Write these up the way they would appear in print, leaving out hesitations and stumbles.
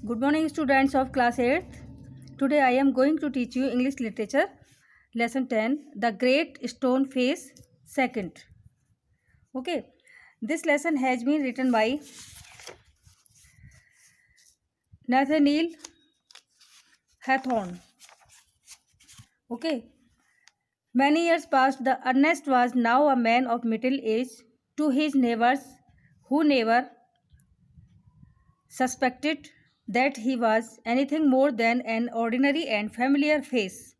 Good morning, students of class 8th. Today I am going to teach you English literature lesson 10, The Great Stone Face Second. Okay, this lesson has been written by Nathaniel Hawthorne. Okay, many years passed. The Ernest was now a man of middle age. To his neighbors, who never suspected that he was anything more than an ordinary and familiar face.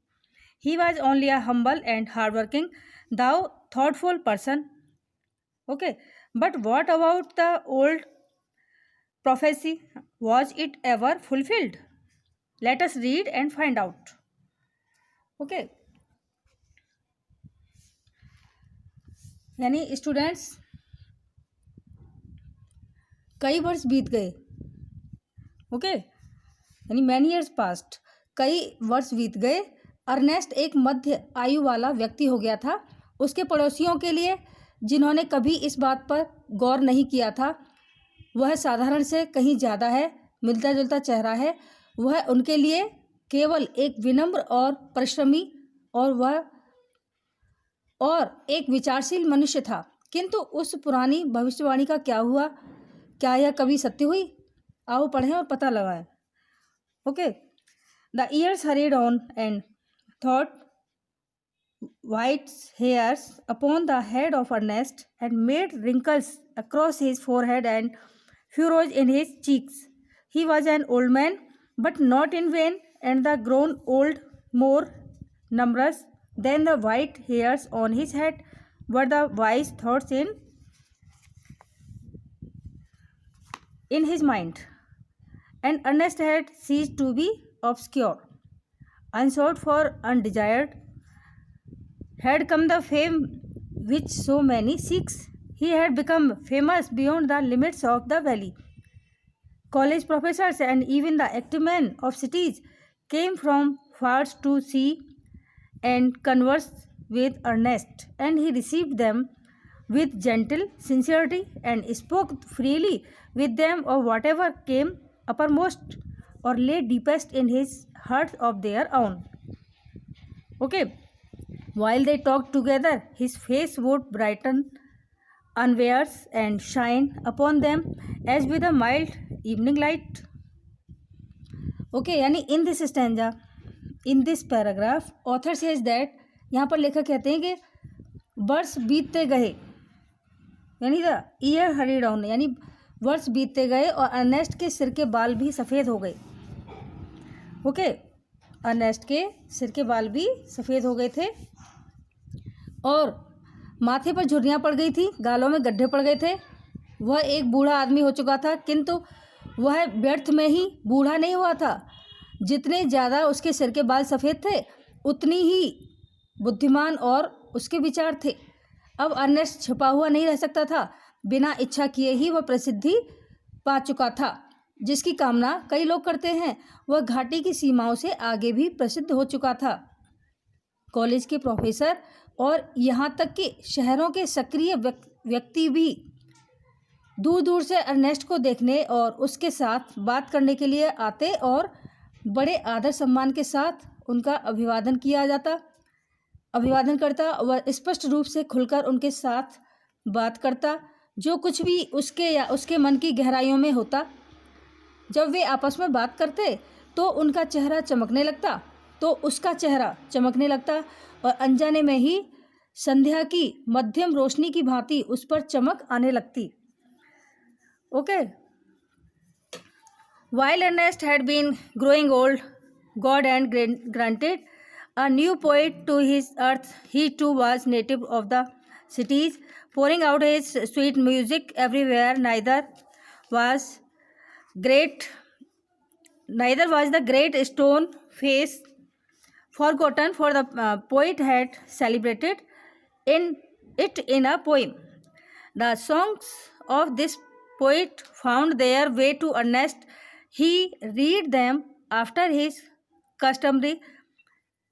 He was only a humble and hardworking, though thoughtful person. Okay, but what about the old prophecy? Was it ever fulfilled? Let us read and find out. Okay, यानी students कई वर्ष बीत गए. Okay, यानी many years past, कई वर्ष बीत गए. अर्नेस्ट एक मध्य आयु वाला व्यक्ति हो गया था. उसके पड़ोसियों के लिए, जिन्होंने कभी इस बात पर गौर नहीं किया था वह साधारण से कहीं ज़्यादा है, मिलता जुलता चेहरा है, वह उनके लिए केवल एक विनम्र और परिश्रमी और एक विचारशील मनुष्य था. किंतु उस पुरानी भविष्यवाणी का क्या हुआ? क्या यह कभी सत्य हुई? आओ पढ़ें और पता लगाएं. Okay, the years hurried on and thought white hairs upon the head of Ernest and made wrinkles across his forehead and furrows in his cheeks. He was an old man, but not in vain, and the grown old more numerous than the white hairs on his head were the wise thoughts in his mind. And Ernest had ceased to be obscure, unsought for, undesired. Had come the fame which so many seeks. He had become famous beyond the limits of the valley. College professors and even the active men of cities came from far to see and converse with Ernest, and he received them with gentle sincerity and spoke freely with them of whatever came uppermost or lay deepest in his heart of their own. Okay. While they talked together, his face would brighten unawares and shine upon them as with a mild evening light. Okay, यानी in this stanza, in this paragraph, author says that, यहाँ पर लेखक कहते हैं कि वर्ष बीतते गए, यानी द ईयर हरीड ऑन, यानी वर्ष बीतते गए और अर्नेस्ट के सिर के बाल भी सफ़ेद हो गए. ओके, अर्नेस्ट के सिर के बाल भी सफ़ेद हो गए थे और माथे पर झुर्रियाँ पड़ गई थी, गालों में गड्ढे पड़ गए थे. वह एक बूढ़ा आदमी हो चुका था, किंतु वह व्यर्थ में ही बूढ़ा नहीं हुआ था. जितने ज़्यादा उसके सिर के बाल सफ़ेद थे, उतनी ही बुद्धिमान और उसके विचार थे. अब अर्नेस्ट छुपा हुआ नहीं रह सकता था. बिना इच्छा किए ही वह प्रसिद्धि पा चुका था. जिसकी कामना कई लोग करते हैं, वह घाटी की सीमाओं से आगे भी प्रसिद्ध हो चुका था. कॉलेज के प्रोफेसर और यहाँ तक कि शहरों के सक्रिय व्यक्ति भी दूर दूर से अर्नेस्ट को देखने और उसके साथ बात करने के लिए आते और बड़े आदर सम्मान के साथ उनका अभिवादन करता. वह स्पष्ट रूप से खुलकर उनके साथ बात करता, जो कुछ भी उसके या उसके मन की गहराइयों में होता. जब वे आपस में बात करते तो उसका चेहरा चमकने लगता और अनजाने में ही संध्या की मध्यम रोशनी की भांति उस पर चमक आने लगती. Okay, while Ernest had been growing old, God had granted a new poet to his earth. He too was native of the cities, pouring out his sweet music everywhere. Neither was the great stone face forgotten, for the poet had celebrated in a poem. The songs of this poet found their way to Ernest. He read them after his customary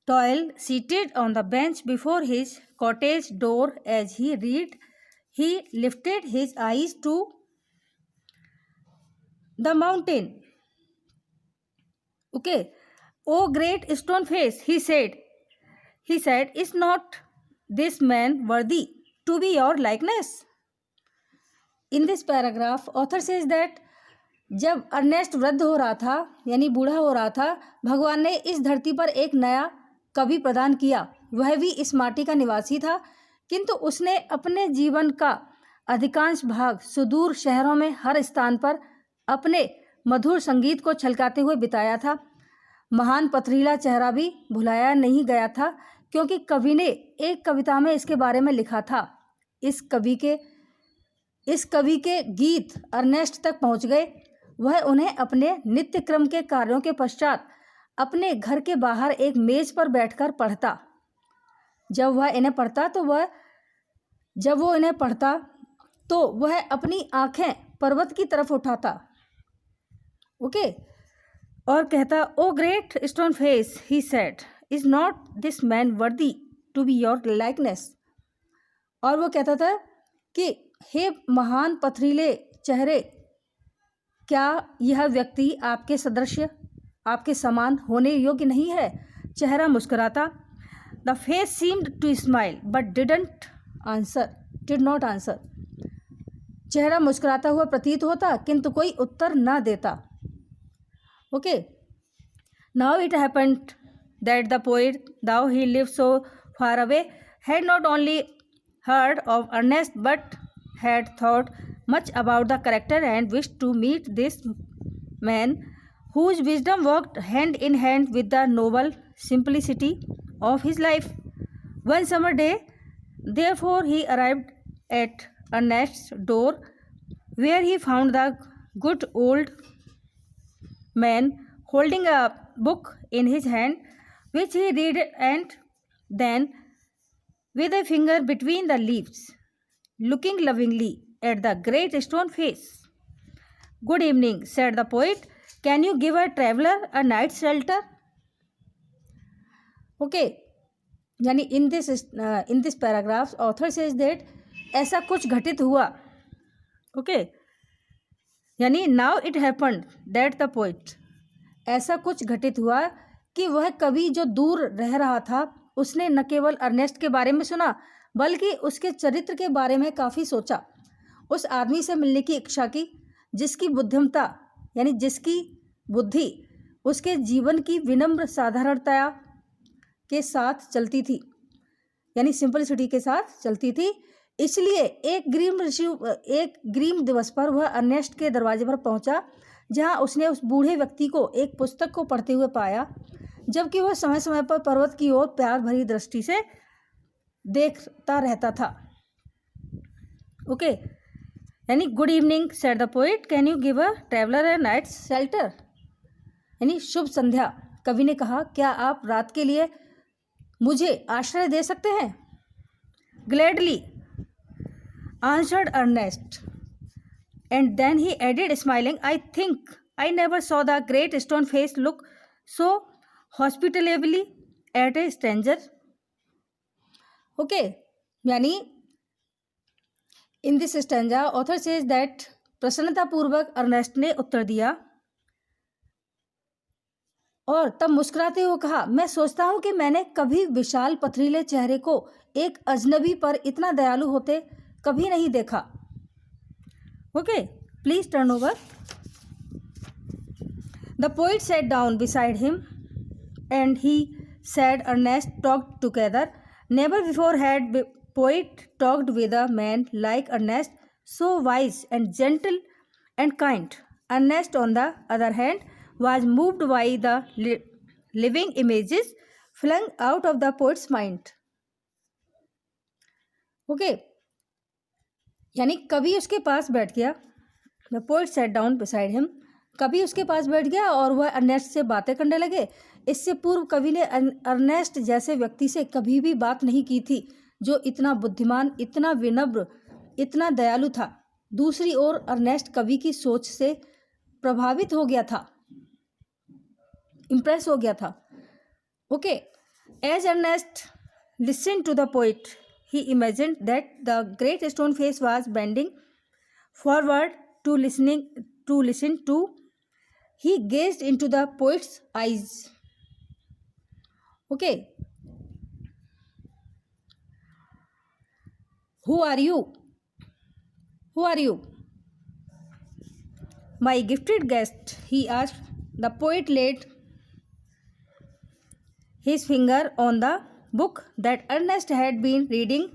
toil, seated on the bench before his cottage door. As he read, he lifted his eyes to the mountain Okay. Oh great stone face, he said, is not this man worthy to be your likeness? In this paragraph, author says that जब Ernest वृद्ध हो रहा था यानी बूढ़ा हो रहा था, भगवान ने इस धरती पर एक नया कवि प्रदान किया। वह भी इस माटी का निवासी था, किंतु उसने अपने जीवन का अधिकांश भाग सुदूर शहरों में हर स्थान पर अपने मधुर संगीत को छलकाते हुए बिताया था। महान पथरीला चेहरा भी भुलाया नहीं गया था, क्योंकि कवि ने एक कविता में इसके बारे में लिखा था। इस कवि के गीत अर्नेस्ट तक पहुंच गए। वह उन्हें अपने नित्य क्रम के कार्यों के पश्चात अपने घर के बाहर एक मेज पर बैठकर पढ़ता। जब वो इन्हें पढ़ता तो वह अपनी आंखें पर्वत की तरफ उठाता। ओके, और कहता, O great stone face, he said, is not this man worthy to be your likeness. और वो कहता था कि हे महान पथरीले चेहरे, क्या यह व्यक्ति आपके सदृश, आपके समान होने योग्य नहीं है? चेहरा मुस्कुराता। The face seemed to smile but did not answer. चेहरा मुस्कुराता हुआ प्रतीत होता, किंतु कोई उत्तर न देता। Okay, now it happened that the poet, though he lived so far away, had not only heard of Ernest but had thought much about the character and wished to meet this man whose wisdom worked hand in hand with the noble simplicity of his life. One summer day, therefore, he arrived at Ernest's door, where he found the good old man holding a book in his hand, which he read and then, with a finger between the leaves, looking lovingly at the great stone face. Good evening, said the poet. Can you give a traveler a night's shelter? Okay, यानी in this paragraph, author says that ऐसा कुछ घटित हुआ. Okay, यानी now it happened that the poet, ऐसा कुछ घटित हुआ कि वह कवि जो दूर रह रहा था, उसने न केवल अर्नेस्ट के बारे में सुना बल्कि उसके चरित्र के बारे में काफ़ी सोचा। उस आदमी से मिलने की इच्छा की जिसकी बुद्धिमता यानी जिसकी बुद्धि उसके जीवन की विनम्र साधारणता के साथ चलती थी, यानी सिंपलिसिटी के साथ चलती थी। इसलिए एक ग्रीम दिवस पर वह अर्नेस्ट के दरवाजे पर पहुंचा, जहां उसने उस बूढ़े व्यक्ति को एक पुस्तक को पढ़ते हुए पाया, जबकि वह समय समय पर पर्वत की ओर प्यार भरी दृष्टि से देखता रहता था। ओके, यानी good evening, said the poet, can you give a traveller A night shelter, यानी शुभ संध्या। कवि ने कहा, क्या आप रात के लिए मुझे आश्रय दे सकते हैं? Gladly answered Ernest, and then he added smiling, I think I never saw the Great stone Face look so hospitably at a stranger. Okay, यानी in this stanza author says that प्रसन्नता पूर्वक अर्नेस्ट ने उत्तर दिया और तब मुस्कुराते हुए कहा, मैं सोचता हूं कि मैंने कभी विशाल पथरीले चेहरे को एक अजनबी पर इतना दयालु होते कभी नहीं देखा। Okay, please turn over. The poet sat down beside him and he said Ernest talked together. Never before had poet talked with a man like Ernest, so wise and gentle and kind. Ernest, on the other hand, was moved by the living images flung out of the poet's mind. Okay, यानी कवि उसके पास बैठ गया। The poet sat down beside him. कवि उसके पास बैठ गया और वह अर्नेस्ट से बातें करने लगे। इससे पूर्व कवि ने अर्नेस्ट जैसे व्यक्ति से कभी भी बात नहीं की थी, जो इतना बुद्धिमान, इतना विनम्र, इतना दयालु था। दूसरी ओर अर्नेस्ट कवि की सोच से प्रभावित हो गया था, इम्प्रेस हो गया था। Okay, as Ernest listen to the poet, he imagined that the Great stone Face was bending forward to listen to He gazed into the poet's eyes. Okay. Who are you? Who are you? My gifted guest, he asked. The poet laid his finger on the book that Ernest had been reading.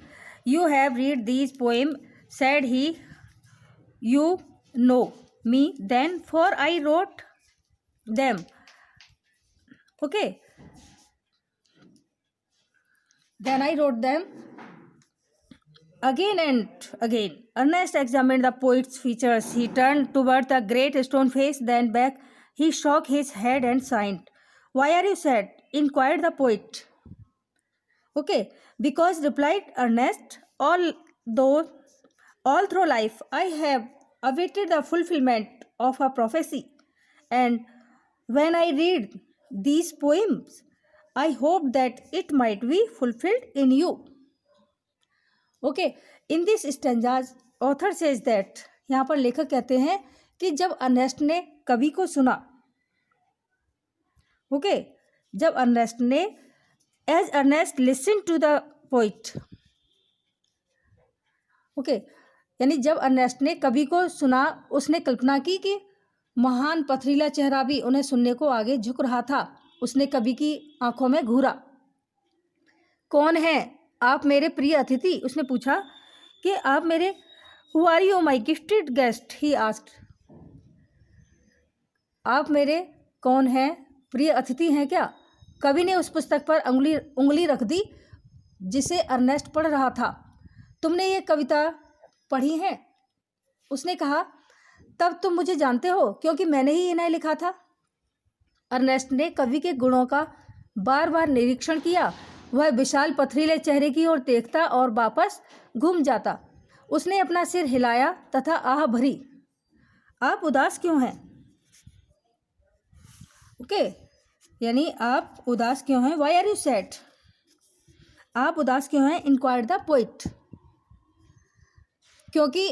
You have read these poems, said he. You know me then, for I wrote them. Okay. Then I wrote them again and again. Ernest examined the poet's features. He turned toward the great stone face, then back. He shook his head and sighed. Why are you sad? Inquired the poet. Okay, because, replied Ernest, all through life I have awaited the fulfillment of a prophecy, and when I read these poems, I hope that it might be fulfilled in you. Okay, in this stanzas, author says that, यहाँ पर लेखक कहते हैं कि जब Ernest ने कवि को सुना, ओके, जब अर्नेस्ट ने, as Ernest listen to the poet, okay, यानी जब अर्नेस्ट ने कवि को सुना, उसने कल्पना की कि महान पथरीला चेहरा भी उन्हें सुनने को आगे झुक रहा था। उसने कवि की आंखों में घूरा। कौन है आप मेरे प्रिय अतिथि? उसने पूछा कि आप मेरे, who are you my gifted guest, he asked. आप मेरे कौन हैं? प्रिय अतिथि हैं क्या? कवि ने उस पुस्तक पर उंगली रख दी जिसे अर्नेस्ट पढ़ रहा था। तुमने ये कविता पढ़ी है? उसने कहा, तब तुम मुझे जानते हो क्योंकि मैंने ही इन्हें लिखा था। अर्नेस्ट ने कवि के गुणों का बार बार निरीक्षण किया। वह विशाल पथरीले चेहरे की ओर देखता और वापस घूम जाता। उसने अपना सिर हिलाया तथा आह भरी। आप उदास क्यों हैं? ओके, यानी आप उदास क्यों हैं? Why are you sad? आप उदास क्यों हैं? Inquired the poet. क्योंकि,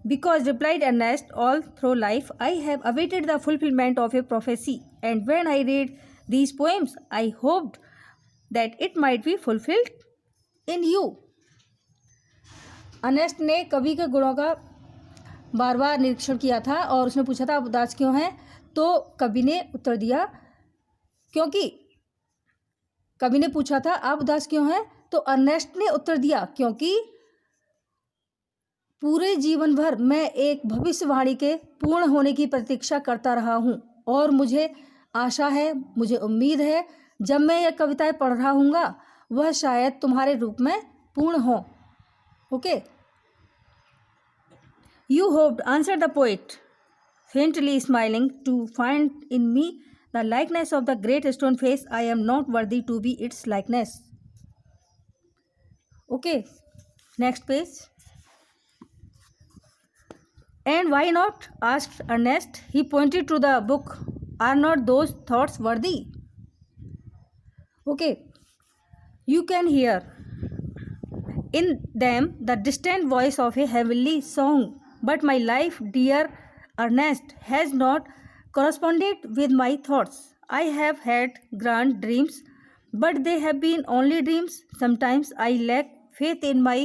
because, replied Ernest, all through life I have awaited the fulfillment of a prophecy, and when I read these poems I hoped that it might be fulfilled in you. Ernest ने कवि के गुणों का बार बार निरीक्षण किया था और उसने पूछा था, आप उदास क्यों हैं? तो कवि ने उत्तर दिया, क्योंकि, कवि ने पूछा था आप उदास क्यों हैं, तो अर्नेस्ट ने उत्तर दिया, क्योंकि पूरे जीवन भर मैं एक भविष्यवाणी के पूर्ण होने की प्रतीक्षा करता रहा हूँ और मुझे आशा है, मुझे उम्मीद है, जब मैं यह कविताएं पढ़ रहा हूँगा वह शायद तुम्हारे रूप में पूर्ण हो। Okay, you hoped, answered the poet, faintly smiling, to find in me the likeness of the Great stone Face. I am not worthy to be its likeness. Okay, next page. And why not? asked Ernest. He pointed to the book. Are not those thoughts worthy? Okay, you can hear in them the distant voice of a heavenly song. But my life, dear Ernest, has not corresponded with my thoughts. I have had grand dreams, but they have been only dreams. Sometimes I lack faith in my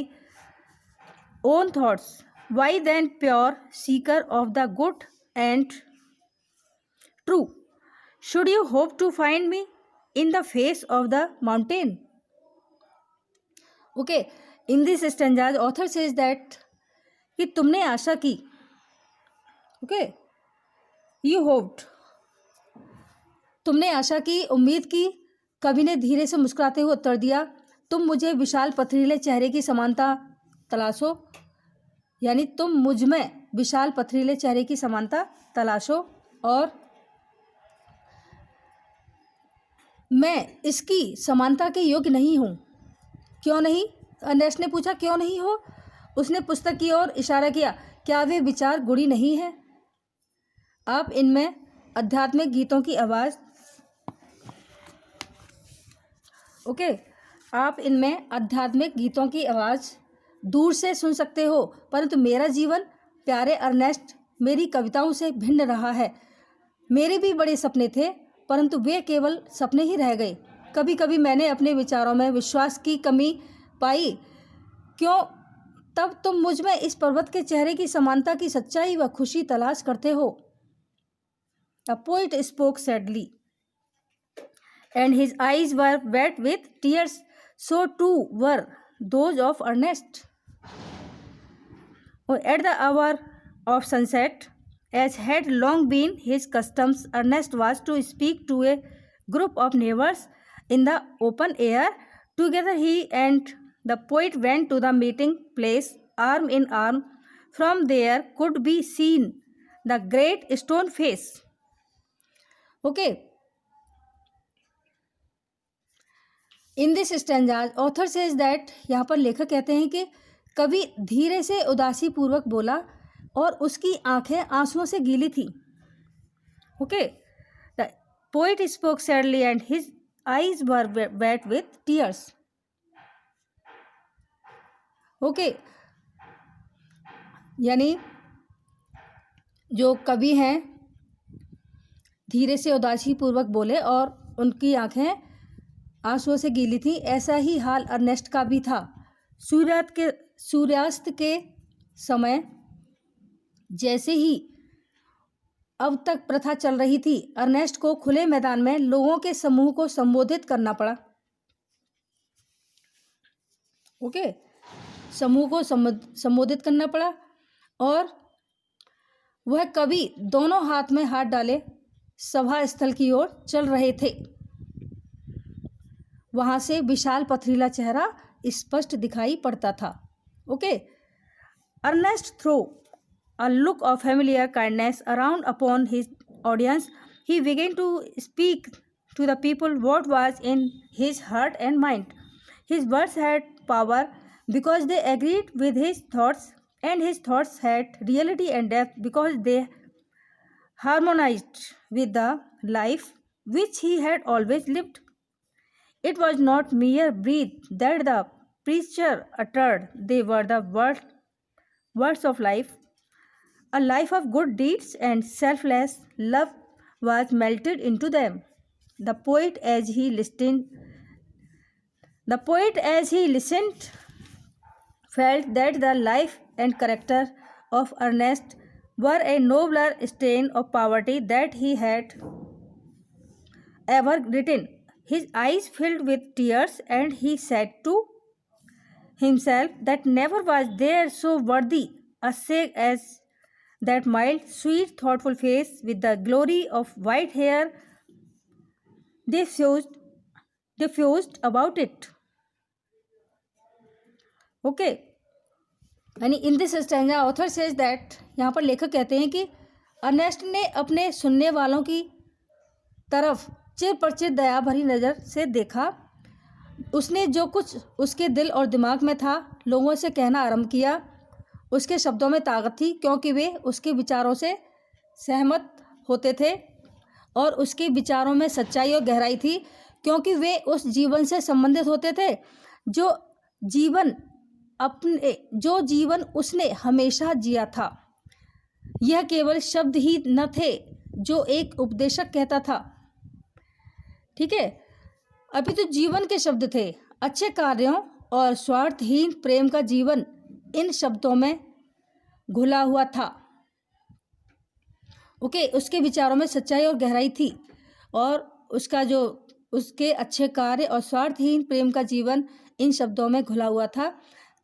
own thoughts. Why then, pure seeker of the good and true, should you hope to find me in the face of the mountain? Okay, in this stanza, author says that कि तुमने आशा की, okay, you hoped, तुमने आशा की, उम्मीद की। कवि ने धीरे से मुस्कुराते हुए उत्तर दिया, तुम मुझे विशाल पथरीले चेहरे की समानता तलाशो, यानी तुम मुझ में विशाल पथरीले चेहरे की समानता तलाशो और मैं इसकी समानता के योग्य नहीं हूँ। क्यों नहीं? अर्नेस्ट ने पूछा, क्यों नहीं हो? उसने पुस्तक की ओर इशारा किया। क्या वे विचार गुणी नहीं है? आप इनमें आध्यात्मिक गीतों की आवाज़, ओके, आप इनमें आध्यात्मिक गीतों की आवाज़ दूर से सुन सकते हो, परंतु मेरा जीवन, प्यारे अर्नेस्ट, मेरी कविताओं से भिन्न रहा है। मेरे भी बड़े सपने थे, परंतु वे केवल सपने ही रह गए। कभी कभी मैंने अपने विचारों में विश्वास की कमी पाई। क्यों? तब तुम मुझ में इस पर्वत के चेहरे की समानता की सच्चाई व खुशी तलाश करते हो। A poet spoke sadly, and his eyes were wet with tears. So too were those of Ernest. At the hour of sunset, as had long been his custom, Ernest was to speak to a group of neighbors in the open air. Together he and the poet went to the meeting place, arm in arm. From there could be seen the great stone face. Okay. In this stanza, author says that यहाँ पर लेखक कहते हैं कि कवि धीरे से उदासी पूर्वक बोला और उसकी आंखें आंसुओं से गीली थी। Okay, the poet spoke sadly and his eyes were wait with tears. Okay, यानी जो कवि हैं धीरे से उदासी पूर्वक बोले और उनकी आंखें आंसुओं से गीली थी। ऐसा ही हाल अर्नेस्ट का भी था। सूर्यास्त के समय जैसे ही अब तक प्रथा चल रही थी, अर्नेस्ट को खुले मैदान में लोगों के समूह को संबोधित करना पड़ा। ओके, समूह को संबोधित करना पड़ा और वह कवि दोनों हाथ में हाथ डाले सभा स्थल की ओर चल रहे थे। वहां से विशाल पथरीला चेहरा स्पष्ट दिखाई पड़ता था। Okay, Ernest threw a look of familiar kindness around upon his audience. He began to speak to the people what was in his heart and mind. His words had power because they agreed with his thoughts, and his thoughts had reality and depth because they harmonized with the life which he had always lived. It was not mere breath that the preacher uttered, they were the words of life. A life of good deeds and selfless love was melted into them. The poet, as he listened, felt that the life and character of Ernest were a nobler strain of poverty that he had ever written. His eyes filled with tears, and he said to himself that never was there so worthy a sage as that mild, sweet, thoughtful face with the glory of white hair diffused about it. Okay, यानी in this stanza author says that यहाँ पर लेखक कहते हैं कि Ernest ने अपने सुनने वालों की तरफ चिर परिचित दया भरी नज़र से देखा। उसने जो कुछ उसके दिल और दिमाग में था लोगों से कहना आरंभ किया। उसके शब्दों में ताकत थी क्योंकि वे उसके विचारों से सहमत होते थे, और उसके विचारों में सच्चाई और गहराई थी क्योंकि वे उस जीवन से संबंधित होते थे जो जीवन उसने हमेशा जिया था। यह केवल शब्द ही न थे जो एक उपदेशक कहता था, ठीक है, अभी तो जीवन के शब्द थे। अच्छे कार्यों और स्वार्थहीन प्रेम का जीवन इन शब्दों में घुला हुआ था। ओके, उसके विचारों में सच्चाई और गहराई थी और उसके अच्छे कार्य और स्वार्थहीन प्रेम का जीवन इन शब्दों में घुला हुआ था।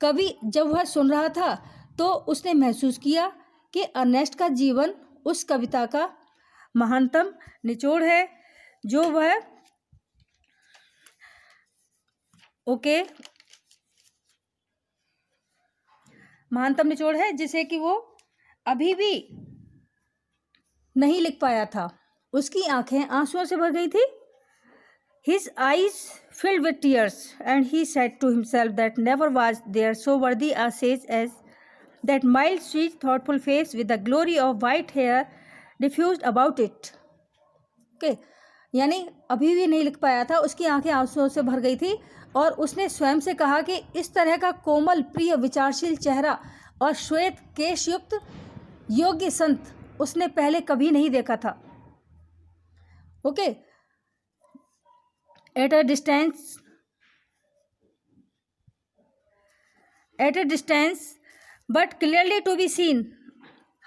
कवि जब वह सुन रहा था तो उसने महसूस किया कि अर्नेस्ट का जीवन उस कविता का महानतम निचोड़ है जो वह महानतम निचोड़ है जिसे कि वो अभी भी नहीं लिख पाया था। उसकी आंखें आंसुओं से भर गई थी। His eyes filled with tears, and he said to himself that never was there so worthy a sage as that mild, sweet, thoughtful face with the glory of white hair diffused about it. Okay, यानी अभी भी नहीं लिख पाया था, उसकी आंखें आंसुओं से भर गई थी और उसने स्वयं से कहा कि इस तरह का कोमल, प्रिय, विचारशील चेहरा और श्वेत केशयुक्त योग्य संत उसने पहले कभी नहीं देखा था. Okay, at a distance but clearly to be seen,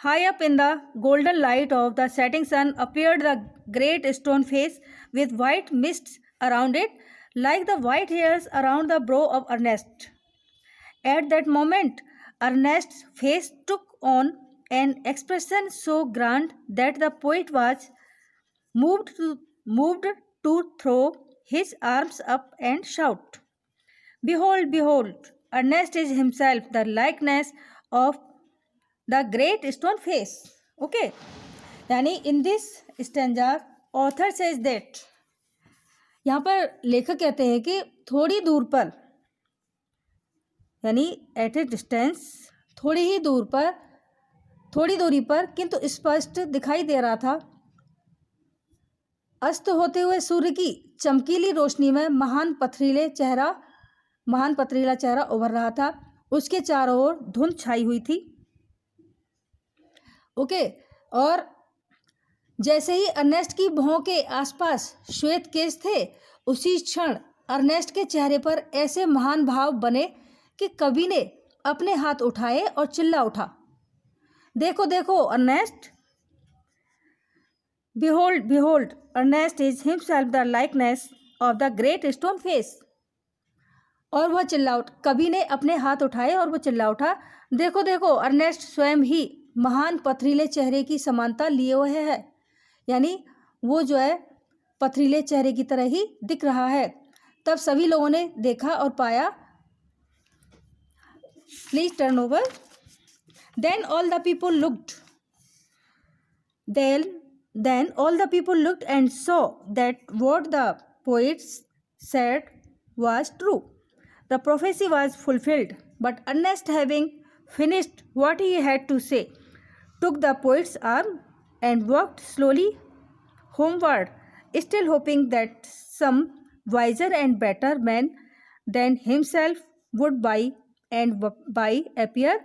high up in the golden light of the setting sun appeared the great stone face with white mists around it, like the white hairs around the brow of Ernest. At that moment, Ernest's face took on an expression so grand that the poet was moved to throw his arms up and shout, "Behold, behold, Ernest is himself the likeness of the great stone face." Okay, यानी in this stanza author says that, यहाँ पर लेखक कहते हैं कि थोड़ी दूर पर, यानी एट ए डिस्टेंस, थोड़ी ही दूर पर, थोड़ी दूरी पर, किंतु स्पष्ट दिखाई दे रहा था, अस्त होते हुए सूर्य की चमकीली रोशनी में महान पथरीला चेहरा उभर रहा था. उसके चारों ओर धुंध छाई हुई थी. ओके, और जैसे ही अर्नेस्ट की भौं के आसपास श्वेत केश थे, उसी क्षण अर्नेस्ट के चेहरे पर ऐसे महान भाव बने कि कवि ने अपने हाथ उठाए और चिल्ला उठा, "देखो देखो Ernest, behold, behold, Ernest is himself the likeness of the great stone face." और वह कवि ने अपने हाथ उठाए और वह चिल्ला उठा, "देखो देखो, अर्नेस्ट स्वयं ही महान पथरीले चेहरे की समानता लिए हुए है." यानी वो जो है पथरीले चेहरे की तरह ही दिख रहा है. तब सभी लोगों ने देखा और पाया. Please turn over. Then all the people looked and saw that what the poets said was true. The prophecy was fulfilled. But Ernest, having finished what he had to say, took the poet's arm and walked slowly homeward, still hoping that some wiser and better man than himself would by appear,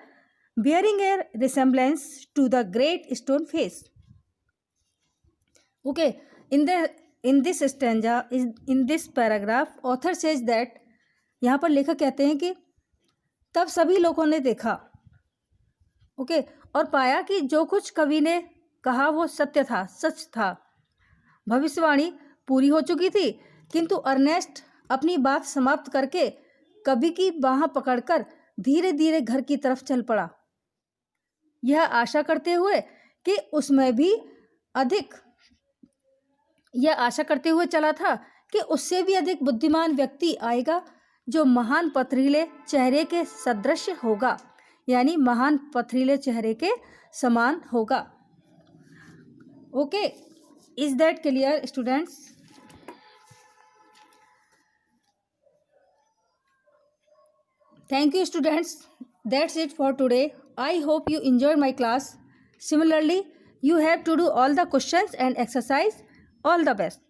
bearing a resemblance to the great stone face. Okay, in this stanza, in this paragraph, author says that, यहाँ पर लेखक कहते हैं कि तब सभी लोगों ने देखा, ओके, और पाया कि जो कुछ कवि ने कहा वो सत्य था, सच था. भविष्यवाणी पूरी हो चुकी थी, किंतु अर्नेस्ट अपनी बात समाप्त करके कवि की बाह पकड़कर धीरे धीरे घर की तरफ चल पड़ा, यह आशा करते हुए चला था कि उससे भी अधिक बुद्धिमान व्यक्ति आएगा जो महान पथरीले चेहरे के सदृश होगा, यानी महान पथरीले चेहरे के समान होगा. Okay, is that clear students? Thank you students. That's it for today. I hope you enjoyed my class. Similarly, you have to do all the questions and exercise. All the best.